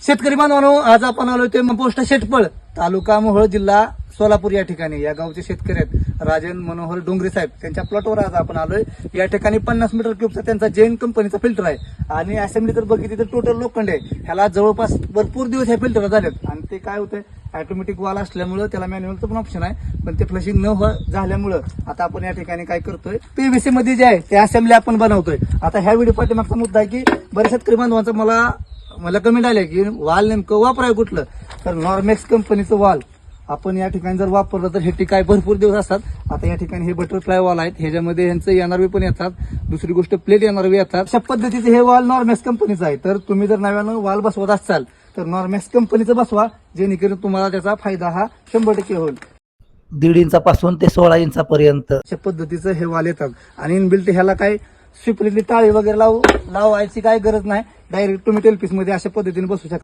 शेतकरी बांधवांनो, आज आपण आलोय ते पोस्ट शेटपळ, तालुका मोहोळ, जिल्हा सोलापूर या ठिकाणी. या गावचे शेतकरी आहेत राजन मनोहर डोंगरे साहेब. त्यांच्या प्लॉटवर आज आपण आलोय. या ठिकाणी 50 मीटर क्यूबचा त्यांचा जैन कंपनीचा फिल्टर आहे आणि असेंब्ली तर बघितली तर टोटल लोखंड आहे. ह्याला जवळपास भरपूर दिवस ह्या फिल्टर झालेत आणि ते काय होतंय, ऑटोमॅटिक वाल असल्यामुळे त्याला मॅन्युअलचं पण ऑप्शन आहे, पण ते फ्लशिंग न झाल्यामुळं आता आपण या ठिकाणी काय करतोय, पीव्हीसी मध्ये जे आहे ते असेंब्ली आपण बनवतोय. आता ह्या व्हिडिओ पाठीमागचा मुद्दा आहे की बऱ्याच शेतकरी बांधवांचा मला कमेंट आले की वाल नेमकं वापराय कुठलं, तर नॉर्मॅक्स कंपनीचं वाल आपण या ठिकाणी जर वापरलं तर हे टिकाय भरपूर दिवस असतात. आता या ठिकाणी हे बटरफ्लाय वॉल आहेत, ह्याच्यामध्ये ह्यांचं एनआरव्ही पण येतात, दुसरी गोष्ट प्लेट एनआरव्ही येतात. अशा पद्धतीचे हे वॉल नॉर्मॅक्स कंपनीचं आहे. तर तुम्ही जर नव्यानं वाल बसवत असाल तर नॉर्मॅक्स कंपनीचं बसवा, जेणेकरून तुम्हाला त्याचा फायदा हा 100% होईल. 1.5 इंचापासून ते 16 इंचापर्यंत अशा पद्धतीचं हे वाल येतात आणि इनबिल्ट ह्याला काय स्विपरेटली टाळी वगैरे लावायची काय गरज नाही. डायरेक्ट तुम्ही टेलपीस मध्ये अशा पद्धतीने बसू शकता.